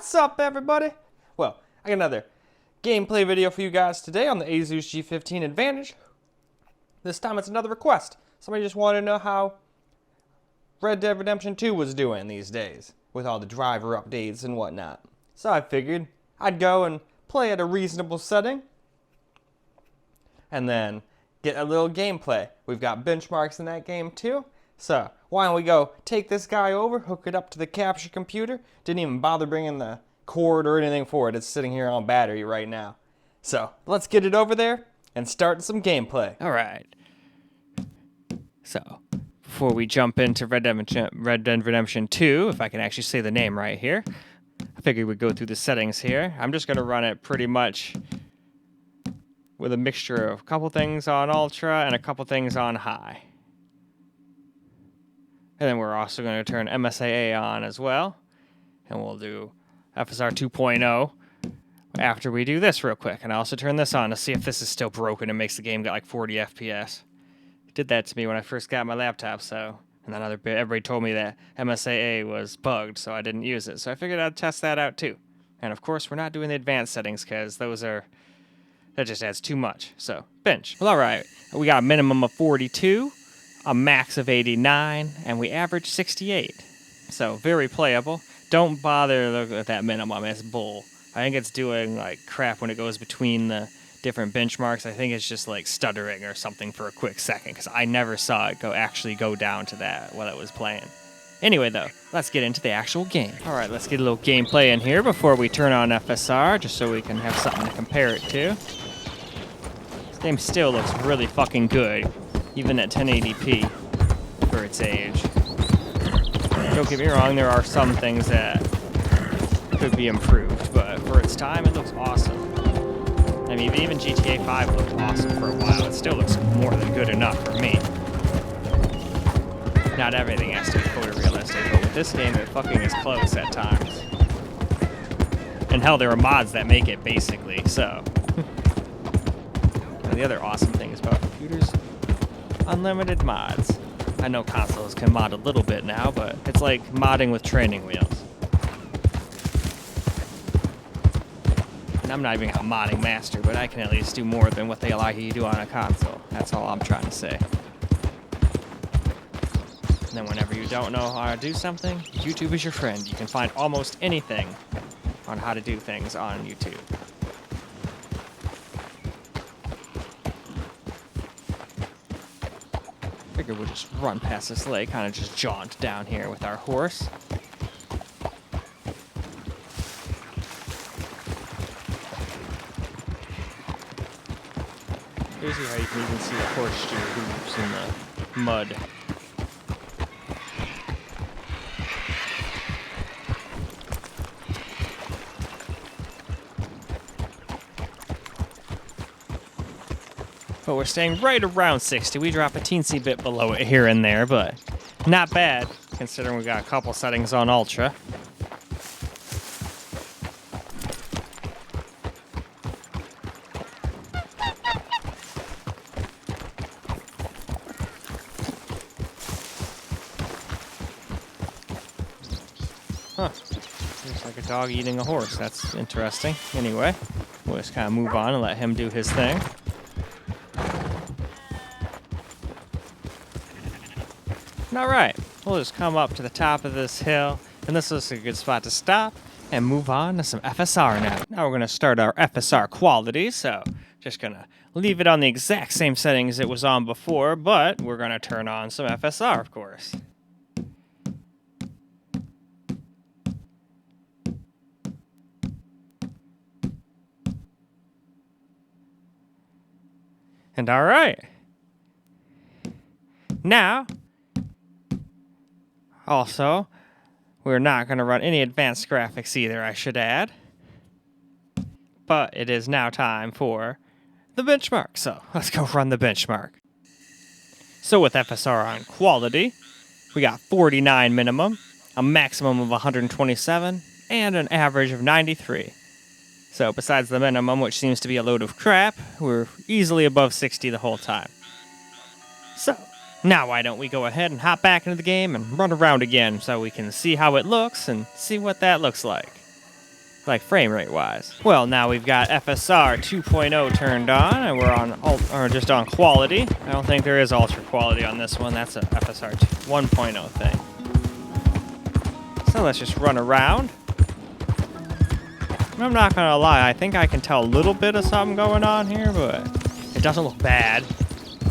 What's up, everybody? Well, I got another gameplay video for you guys today on the Asus G15 Advantage. This time it's another request. Somebody just wanted to know how Red Dead Redemption 2 was doing these days with all the driver updates and whatnot. So I figured I'd go and play at a reasonable setting and then get a little gameplay. We've got benchmarks in that game too. So why don't we go take this guy over, hook it up to the capture computer. Didn't even bother bringing the cord or anything for it. It's sitting here on battery right now. So let's get it over there and start some gameplay. All right. So before we jump into Red Dead Redemption 2, if I can actually say the name right here, I figured we'd go through the settings here. I'm just going to run it pretty much with a mixture of a couple things on Ultra and a couple things on High. And then we're also going to turn MSAA on as well. And we'll do FSR 2.0 after we do this real quick. And I also turn this on to see if this is still broken and makes the game get like 40 FPS. It did that to me when I first got my laptop, so... And then everybody told me that MSAA was bugged, so I didn't use it. So I figured I'd test that out too. And of course, we're not doing the advanced settings because that just adds too much. So, bench. Well, all right. We got a minimum of 42, a max of 89, and we average 68. So, very playable. Don't bother looking at that minimum. It's bull. I think it's doing like crap when it goes between the different benchmarks. I think it's just like stuttering or something for a quick second because I never saw it actually go down to that while it was playing. Anyway, though, let's get into the actual game. All right, let's get a little gameplay in here before we turn on FSR, just so we can have something to compare it to. This game still looks really fucking good, even at 1080p for its age. Don't get me wrong, there are some things that could be improved, but for its time, it looks awesome. I mean, even GTA 5 looked awesome for a while. It still looks more than good enough for me. Not everything has to be photorealistic, but with this game, it fucking is close at times. And hell, there are mods that make it, basically, so. And the other awesome thing is about computers, unlimited mods. I know consoles can mod a little bit now, but it's like modding with training wheels. I'm not even a modding master, but I can at least do more than what they allow you to do on a console. That's all I'm trying to say. And then whenever you don't know how to do something, YouTube is your friend. You can find almost anything on how to do things on YouTube. Figured we'll just run past this lake, kind of just jaunt down here with our horse. Here's how you can even see the horseshoe hooves in the mud. But we're staying right around 60. We drop a teensy bit below it here and there, but not bad, considering we got a couple settings on Ultra. Huh. Looks like a dog eating a horse. That's interesting. Anyway, we'll just kind of move on and let him do his thing. Alright, we'll just come up to the top of this hill, and this is a good spot to stop and move on to some FSR now. Now we're going to start our FSR quality, so just going to leave it on the exact same settings it was on before, but we're going to turn on some FSR, of course. And all right. Now, also, we're not going to run any advanced graphics either, I should add. But it is now time for the benchmark. So let's go run the benchmark. So with FSR on quality, we got 49 minimum, a maximum of 127, and an average of 93. So besides the minimum, which seems to be a load of crap, we're easily above 60 the whole time. So now why don't we go ahead and hop back into the game and run around again so we can see how it looks and see what that looks like. like frame rate wise. Well, now we've got FSR 2.0 turned on, and we're on just on quality. I don't think there is ultra quality on this one. That's a FSR 1.0 thing. So let's just run around. I'm not gonna lie, I think I can tell a little bit of something going on here, but it doesn't look bad.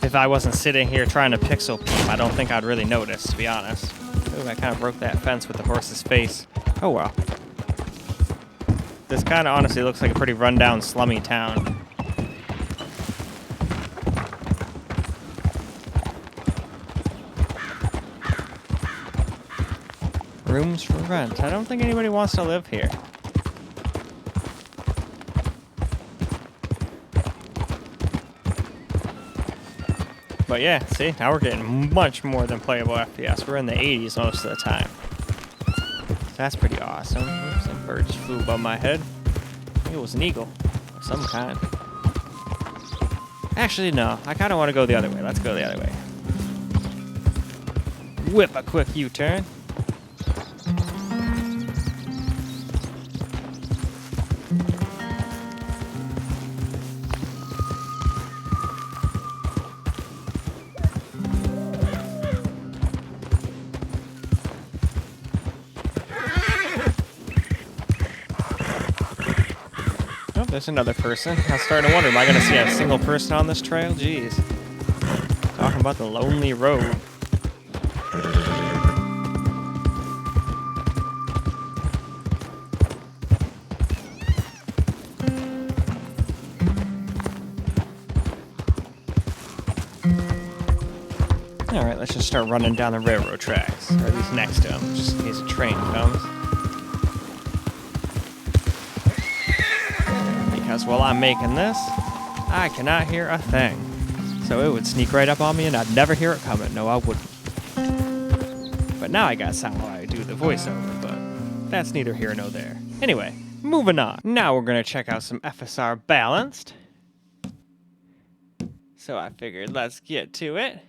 If I wasn't sitting here trying to pixel peep, I don't think I'd really notice, to be honest. Ooh, I kind of broke that fence with the horse's face. Oh well. This kind of honestly looks like a pretty rundown, slummy town. Rooms for rent. I don't think anybody wants to live here. But yeah, see, now we're getting much more than playable FPS. We're in the 80s most of the time. That's pretty awesome. Oops, some birds flew above my head. I think it was an eagle of some kind. Actually, no. I kind of want to go the other way. Let's go the other way. Whip a quick U-turn. Oh, there's another person. I was starting to wonder, am I going to see a single person on this trail? Jeez. Talking about the lonely road. Alright, let's just start running down the railroad tracks. Or at least next to them, just in case a train comes. Because while I'm making this, I cannot hear a thing. So it would sneak right up on me and I'd never hear it coming. No, I wouldn't. But now I got sound while I do the voiceover, but that's neither here nor there. Anyway, moving on. Now we're going to check out some FSR Balanced. So I figured let's get to it.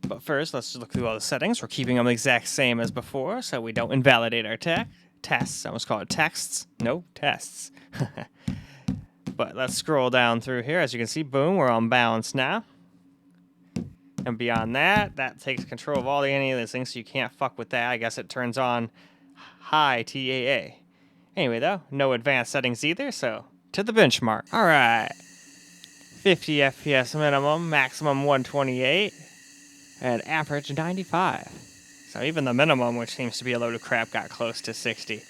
But first, let's just look through all the settings. We're keeping them the exact same as before, so we don't invalidate our tests. I almost call it texts. No, tests. But let's scroll down through here. As you can see, boom, we're on balance now. And beyond that, that takes control of any of those things, so you can't fuck with that. I guess it turns on high TAA. Anyway, though, no advanced settings either, so to the benchmark. All right. 50 FPS minimum, maximum 128. And average 95. So even the minimum, which seems to be a load of crap, got close to 60.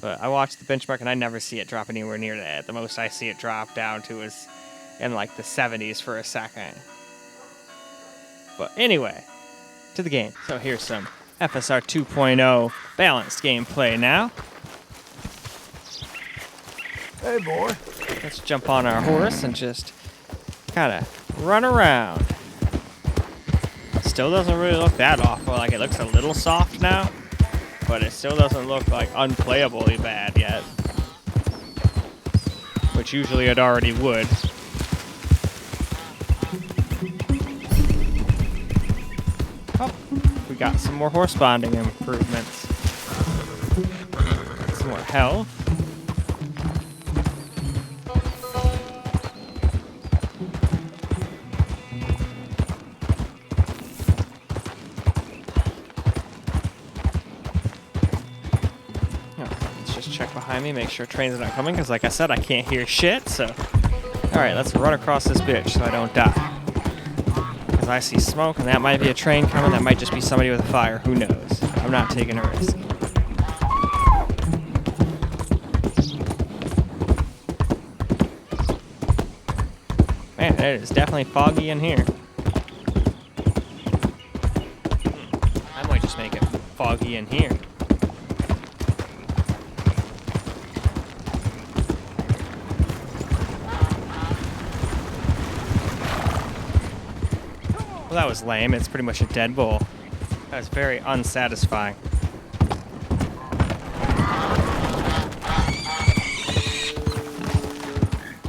But I watched the benchmark and I never see it drop anywhere near that. The most I see it drop down to is in like the 70s for a second. But anyway, to the game. So here's some FSR 2.0 balanced gameplay now. Hey, boy. Let's jump on our horse and just kind of run around. Still doesn't really look that awful. Like, it looks a little soft now, but it still doesn't look like unplayably bad yet, which usually it already would. Oh, we got some more horse bonding improvements. Some more health. Check behind me, make sure trains are not coming, because like I said, I can't hear shit, so... Alright, let's run across this bitch so I don't die. Because I see smoke, and that might be a train coming, that might just be somebody with a fire, who knows. I'm not taking a risk. Man, it is definitely foggy in here. I might just make it foggy in here. Well, that was lame. It's pretty much a dead bull. That was very unsatisfying.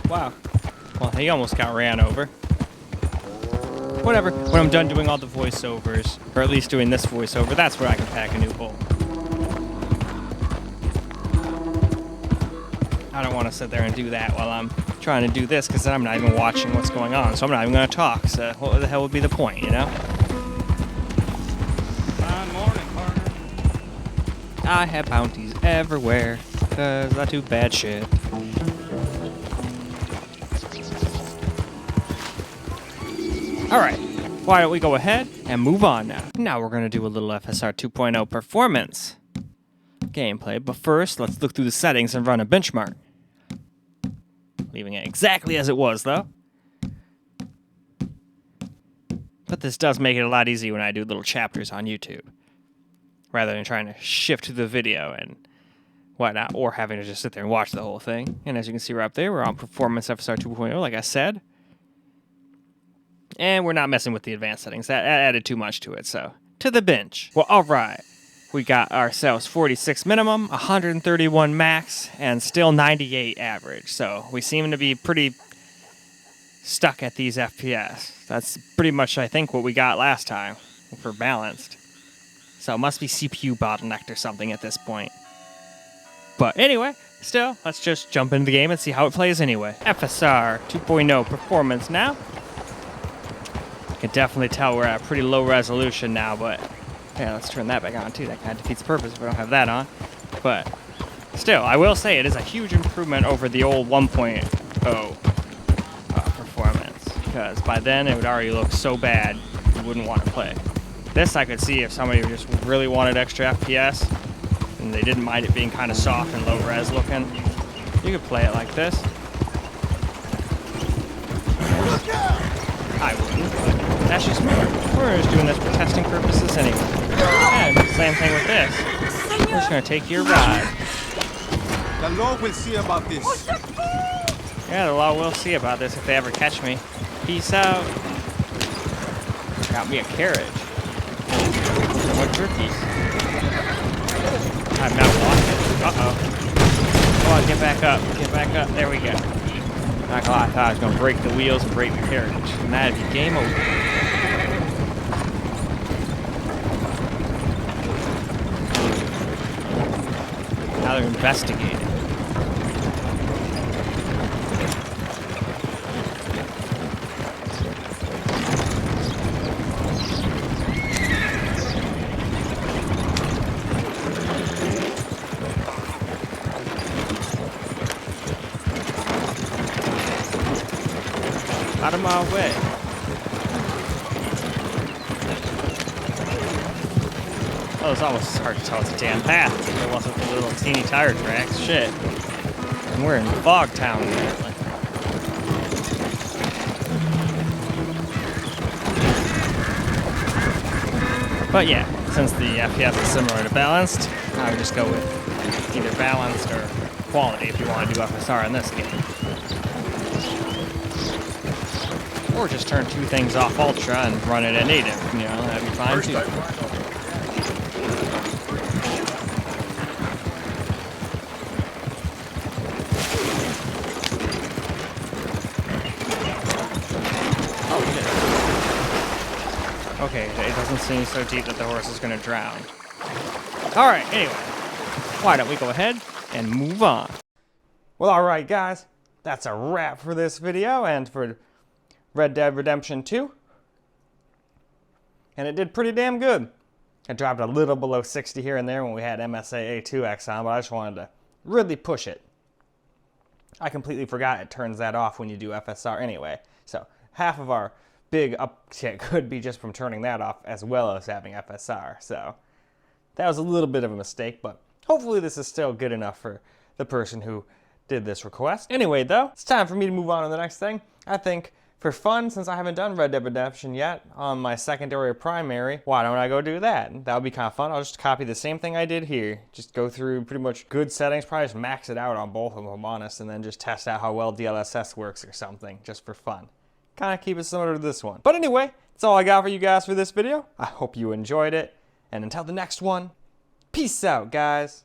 Wow. Well, he almost got ran over. Whatever. When I'm done doing all the voiceovers, or at least doing this voiceover, that's where I can pack a new bull. I don't want to sit there and do that while I'm trying to do this, because then I'm not even watching what's going on, so I'm not even going to talk. So what the hell would be the point, you know? Fine morning, partner. I have bounties everywhere, because I do bad shit. Alright, why don't we go ahead and move on now. Now we're going to do a little FSR 2.0 performance gameplay, but first let's look through the settings and run a benchmark. Leaving it exactly as it was, though. But this does make it a lot easier when I do little chapters on YouTube, rather than trying to shift to the video and whatnot, or having to just sit there and watch the whole thing. And as you can see right up there, we're on Performance FSR 2.0, like I said. And we're not messing with the advanced settings. That added too much to it, so to the bench. Well, alright. We got ourselves 46 minimum, 131 max, and still 98 average. So we seem to be pretty stuck at these FPS. That's pretty much, I think, what we got last time for balanced. So it must be CPU bottlenecked or something at this point. But anyway, still, let's just jump into the game and see how it plays anyway. FSR 2.0 performance now. You can definitely tell we're at a pretty low resolution now, but yeah, let's turn that back on too. That kind of defeats the purpose if we don't have that on. But still, I will say it is a huge improvement over the old 1.0 performance, because by then it would already look so bad you wouldn't want to play. This I could see if somebody just really wanted extra FPS and they didn't mind it being kind of soft and low res looking. You could play it like this. I wouldn't, but that's just me. We're just doing this for testing purposes anyway. And same thing with this. We're just going to take your ride. The law will see about this. Yeah, the law will see about this if they ever catch me. Peace out. Got me a carriage. What turkeys? I'm not walking. Uh-oh. Come on, get back up. Get back up. There we go. Not gonna lie, I thought I was gonna break the wheels and break the carriage. And that'd be game over. Now they're investigating. Out of my way. Oh, it's almost hard to tell it's a damn path. It wasn't the little teeny tire tracks. Shit. And we're in Fog Town, apparently. But yeah, since the FPS is similar to balanced, I would just go with either balanced or quality if you want to do FSR in this game. Or just turn two things off ultra and run it at native. You know, that'd be fine too. Oh shit. Okay, it doesn't seem so deep that the horse is gonna drown. Alright, anyway. Why don't we go ahead and move on? Well, alright guys, that's a wrap for this video and for Red Dead Redemption 2. And it did pretty damn good. It dropped a little below 60 here and there when we had MSAA 2X on, but I just wanted to really push it. I completely forgot it turns that off when you do FSR anyway. So half of our big uptick could be just from turning that off as well as having FSR. So that was a little bit of a mistake, but hopefully this is still good enough for the person who did this request. Anyway though, it's time for me to move on to the next thing. I think for fun, since I haven't done Red Dead Redemption yet on my secondary or primary, why don't I go do that? That would be kind of fun. I'll just copy the same thing I did here. Just go through pretty much good settings, probably just max it out on both of them, if I'm honest, and then just test out how well DLSS works or something, just for fun. Kind of keep it similar to this one. But anyway, that's all I got for you guys for this video. I hope you enjoyed it, and until the next one, peace out, guys.